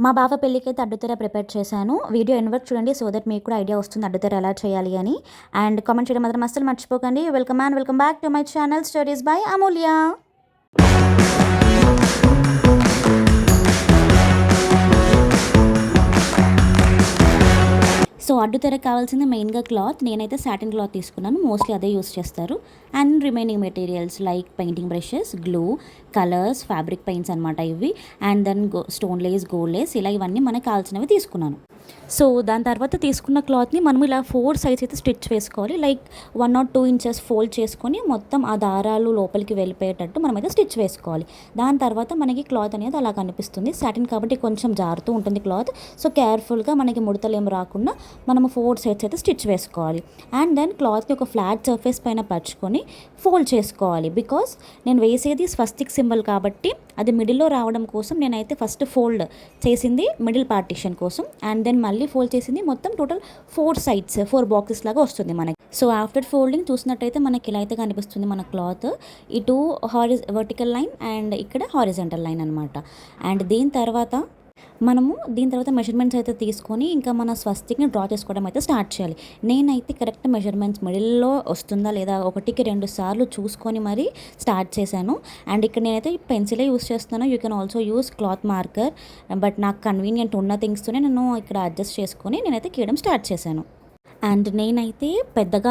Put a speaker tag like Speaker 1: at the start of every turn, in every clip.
Speaker 1: మా బావ పెళ్ళికైతే అడ్డుతెర ప్రిపేర్ చేశాను. వీడియో ఎండ్ వరకు చూడండి సో దట్ మీకు కూడా ఐడియా వస్తుంది అడ్డుతెర ఎలా చేయాలి అని. అండ్ కామెంట్ చేయడం మాత్రం అస్సలు మర్చిపోకండి. Welcome back to my channel stories by Amulya. So అడ్డుతెరకు కావాల్సింది మెయిన్గా క్లాత్. నేనైతే సాటిన్ క్లాత్ తీసుకున్నాను, మోస్ట్లీ అదే యూస్ చేస్తారు. And remaining materials like painting brushes, glue, colours, fabric paints అనమాట ఇవి. And then stone lace, gold lace, ఇలా ఇవన్నీ మనకు కావాల్సినవి తీసుకున్నాను. సో దాని తర్వాత తీసుకున్న క్లాత్ని మనం ఇలా 4 సైడ్స్ అయితే స్టిచ్ వేసుకోవాలి. లైక్ 1 or 2 inches ఫోల్డ్ చేసుకొని మొత్తం ఆ దారాలు లోపలికి వెళ్ళిపోయేటట్టు మనమైతే స్టిచ్ వేసుకోవాలి. దాని తర్వాత మనకి క్లాత్ అనేది అలా కనిపిస్తుంది. సాటిన్ కాబట్టి కొంచెం జారుతూ ఉంటుంది క్లాత్. సో కేర్ఫుల్గా మనకి ముడతలు ఏమి రాకుండా మనము 4 సైడ్స్ అయితే స్టిచ్ వేసుకోవాలి. అండ్ దెన్ క్లాత్ని ఒక ఫ్లాట్ సర్ఫేస్ పైన పరుచుకొని ఫోల్డ్ చేసుకోవాలి. బికాస్ నేను వేసేది స్వస్తిక్ సింబల్ కాబట్టి అది మిడిల్లో రావడం కోసం నేనైతే ఫస్ట్ ఫోల్డ్ చేసింది మిడిల్ పార్టీషన్ కోసం. అండ్ దెన్ మళ్ళీ ఫోల్డ్ చేసింది మొత్తం టోటల్ 4 సైడ్స్ 4 బాక్సెస్ లాగా వస్తుంది మనకి. సో ఆఫ్టర్ ఫోల్డింగ్ చూసినట్టయితే మనకి ఇలా అయితే కనిపిస్తుంది మన క్లాత్. ఇటు వర్టికల్ లైన్ అండ్ ఇక్కడ హారిజంటల్ లైన్ అనమాట. అండ్ దీని తర్వాత మెజర్మెంట్స్ అయితే తీసుకొని ఇంకా మన స్వస్తిక్ని డ్రా చేసుకోవడం అయితే స్టార్ట్ చేయాలి. నేనైతే కరెక్ట్ మెజర్మెంట్స్ మిడిల్లో వస్తుందా లేదా 1కి 2 సార్లు చూసుకొని మరీ స్టార్ట్ చేశాను. అండ్ ఇక్కడ నేనైతే పెన్సిలే యూస్ చేస్తున్నాను. You can also use cloth marker, but నాకు కన్వీనియంట్ ఉన్న థింగ్స్తోనే నేను ఇక్కడ అడ్జస్ట్ చేసుకొని నేనైతే గీయడం స్టార్ట్ చేశాను. అండ్ నేనైతే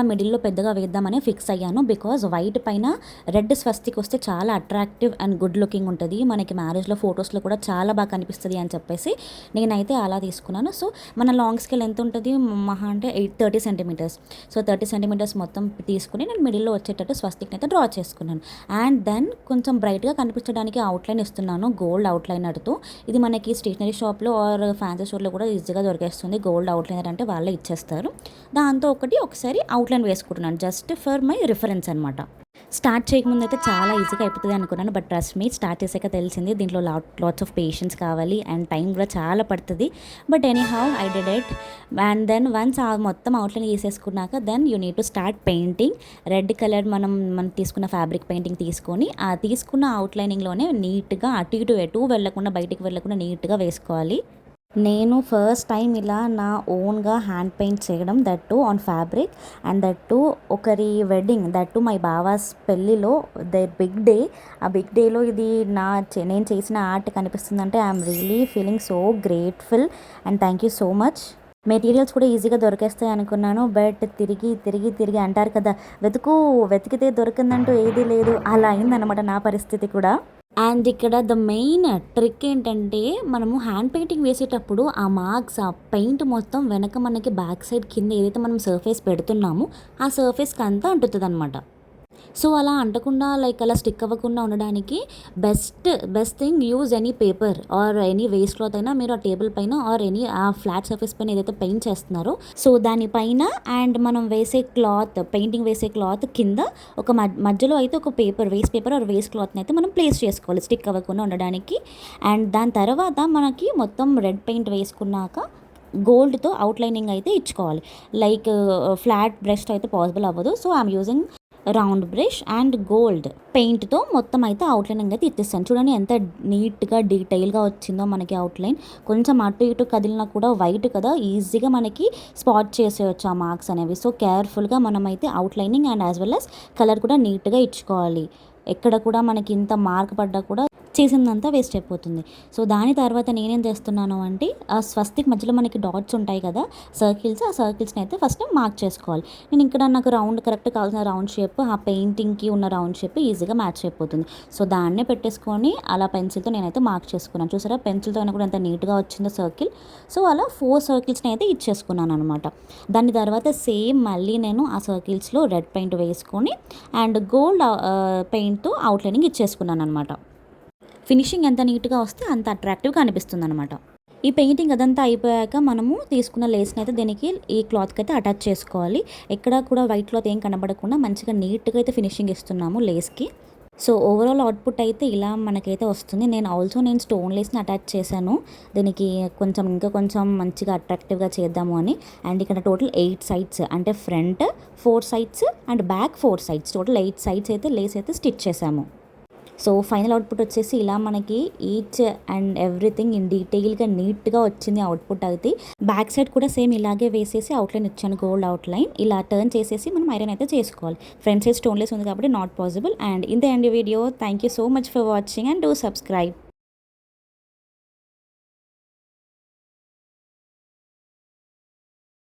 Speaker 1: మిడిల్లో పెద్దగా వేద్దామని ఫిక్స్ అయ్యాను. బికాజ్ వైట్ పైన రెడ్ స్వస్తిక్ వస్తే చాలా అట్రాక్టివ్ అండ్ గుడ్ లుకింగ్ ఉంటుంది. మనకి మ్యారేజ్లో ఫొటోస్లో కూడా చాలా బాగా కనిపిస్తుంది అని చెప్పేసి నేనైతే అలా తీసుకున్నాను. సో మన లాంగ్ స్కేల్ ఎంత ఉంటుంది మహా అంటే 30 centimeters. సో 30 centimeters మొత్తం తీసుకుని నేను మిడిల్లో వచ్చేటట్టు స్వస్తిక్ని అయితే డ్రా చేసుకున్నాను. అండ్ దెన్ కొంచెం బ్రైట్గా కనిపించడానికి అవుట్లైన్ ఇస్తున్నాను గోల్డ్ అవుట్లైనర్తో. ఇది మనకి స్టేషనరీ షాప్లో ఆర్ ఫ్యాన్సీ స్టోర్లో కూడా ఈజీగా దొరికేస్తుంది. గోల్డ్ అవుట్లైనర్ అంటే వాళ్ళే ఇచ్చేస్తారు. దాంతో ఒకసారి అవుట్లైన్ వేసుకుంటున్నాను జస్ట్ ఫర్ మై రిఫరెన్స్ అనమాట. స్టార్ట్ చేయకముందు అయితే చాలా ఈజీగా అయిపోతుంది అనుకున్నాను, బట్ ట్రస్ట్ మీ స్టార్ట్ చేసాక తెలిసింది దీంట్లో లాట్స్ ఆఫ్ పేషెన్స్ కావాలి అండ్ టైం కూడా చాలా పడుతుంది. But anyhow I did it. And then once ఆ మొత్తం అవుట్లైన్ వేసేసుకున్నాక then you need to start painting. Red colour మనం తీసుకున్న ఫ్యాబ్రిక్ పెయింటింగ్ తీసుకొని ఆ తీసుకున్న అవుట్లైనింగ్లోనే నీట్గా అటు ఇటు బయటికి వెళ్ళకుండా నీట్గా వేసుకోవాలి. నేను ఫస్ట్ టైం ఇలా నా ఓన్గా హ్యాండ్ పెయింట్ చేయడం, that too on fabric and that too ఒకరి వెడ్డింగ్, దట్ టు మై బావాస్ పెళ్ళిలో ద బిగ్ డే. ఆ బిగ్ డేలో ఇది నేను చేసిన ఆర్ట్ కనిపిస్తుందంటే I'm really feeling so grateful and thank you so much. Materials కూడా ఈజీగా దొరికేస్తాయి అనుకున్నాను, బట్ తిరిగి అంటారు కదా, వెతికితే దొరికిందంటూ ఏదీ లేదు, అలా అయిందనమాట నా పరిస్థితి కూడా. అండ్ ఇక్కడ ద మెయిన్ ట్రిక్ ఏంటంటే మనము హ్యాండ్ పెయింటింగ్ వేసేటప్పుడు ఆ మార్క్స్ ఆ పెయింట్ మొత్తం వెనక మనకి బ్యాక్ సైడ్ కింద ఏదైతే మనం సర్ఫేస్ పెడుతున్నామో ఆ సర్ఫేస్కి అంతా అంటుతుంది అనమాట. సో అలా అంటకుండా అలా స్టిక్ అవ్వకుండా ఉండడానికి best thing use any paper or any waste cloth అయినా మీరు ఆ టేబుల్ పైన ఆర్ ఎనీ ఆ ఫ్లాట్ సర్ఫేస్ పైన ఏదైతే పెయింట్ చేస్తున్నారో సో దానిపైన అండ్ మనం పెయింటింగ్ వేసే క్లాత్ కింద ఒక మధ్యలో అయితే ఒక వేస్ట్ పేపర్ ఆర్ వేస్ట్ క్లాత్ని అయితే మనం ప్లేస్ చేసుకోవాలి స్టిక్ అవ్వకుండా ఉండడానికి. అండ్ దాని తర్వాత మనకి మొత్తం రెడ్ పెయింట్ వేసుకున్నాక గోల్డ్తో అవుట్లైనింగ్ అయితే ఇచ్చుకోవాలి. లైక్ ఫ్లాట్ బ్రష్ అయితే పాసిబుల్ అవ్వదు. So I'm using round brush and gold పెయింట్తో మొత్తం అయితే అవుట్లైనింగ్ అయితే ఇచ్చేస్తాను. చూడండి ఎంత నీట్గా డీటెయిల్గా వచ్చిందో మనకి అవుట్లైన్. కొంచెం అటు ఇటు కదిలినా కూడా వైట్ కదా, ఈజీగా మనకి స్పాట్ చేసేయచ్చు ఆ మార్క్స్ అనేవి. సో కేర్ఫుల్గా మనమైతే outlining and as well as colour కూడా నీట్గా ఇచ్చుకోవాలి. ఎక్కడ కూడా మనకి ఇంత మార్క్ పడ్డా కూడా చేసిందంతా వేస్ట్ అయిపోతుంది. సో దాని తర్వాత నేనేం చేస్తున్నాను అంటే ఆ స్వస్తిక్ మధ్యలో మనకి డాట్స్ ఉంటాయి కదా సర్కిల్స్, ఆ సర్కిల్స్ని అయితే ఫస్ట్ మార్క్ చేసుకోవాలి. నేను ఇక్కడ నాకు కరెక్ట్ కావాల్సిన రౌండ్ షేప్ ఆ పెయింటింగ్కి ఉన్న రౌండ్ షేప్ ఈజీగా మ్యాచ్ అయిపోతుంది. సో దాన్నే పెట్టేసుకొని అలా పెన్సిల్తో నేనైతే మార్క్ చేసుకున్నాను. చూసారా పెన్సిల్తో అయినా కూడా ఎంత నీట్గా వచ్చిందో సర్కిల్. సో అలా 4 సర్కిల్స్ని అయితే ఇచ్చేసుకున్నాను అనమాట. దాని తర్వాత సేమ్ మళ్ళీ నేను ఆ సర్కిల్స్లో రెడ్ పెయింట్ వేసుకొని అండ్ గోల్డ్ పెయింట్తో అవుట్లైనింగ్ ఇచ్చేసుకున్నాను అనమాట. ఫినిషింగ్ ఎంత నీట్గా వస్తే అంత అట్రాక్టివ్గా అనిపిస్తుంది అనమాట. ఈ పెయింటింగ్ అదంతా అయిపోయాక మనము తీసుకున్న లేస్ని అయితే దీనికి ఈ క్లాత్కి అయితే అటాచ్ చేసుకోవాలి. ఎక్కడ కూడా వైట్ క్లాత్ ఏం కనబడకుండా మంచిగా నీట్గా అయితే ఫినిషింగ్ ఇస్తున్నాము లేస్కి. సో ఓవరాల్ అవుట్పుట్ అయితే ఇలా మనకైతే వస్తుంది. నేను స్టోన్ లేస్ని అటాచ్ చేశాను దీనికి ఇంకా కొంచెం మంచిగా అట్రాక్టివ్గా చేద్దాము అని. అండ్ ఇక్కడ టోటల్ 8 సైడ్స్ అంటే front 4 sides and back 4 sides total 8 sides అయితే లేస్ అయితే స్టిచ్ చేశాము. సో ఫైనల్ అవుట్పుట్ వచ్చేసి ఇలా మనకి ఈచ్ అండ్ ఎవ్రీథింగ్ ఇన్ డీటెయిల్గా నీట్గా వచ్చింది అవుట్పుట్ అయితే. బ్యాక్ సైడ్ కూడా సేమ్ ఇలాగే వేసేసి అవుట్లైన్ ఇచ్చాను, గోల్డ్ అవుట్లైన్. ఇలా టర్న్ చేసేసి మనం ఐరన్ అయితే చేసుకోవాలి. ఫ్రంట్ సైడ్ స్టోన్లెస్ ఉంది కాబట్టి నాట్ పాసిబుల్. అండ్ ఇంతే అండి video. Thank you so much for watching and do subscribe.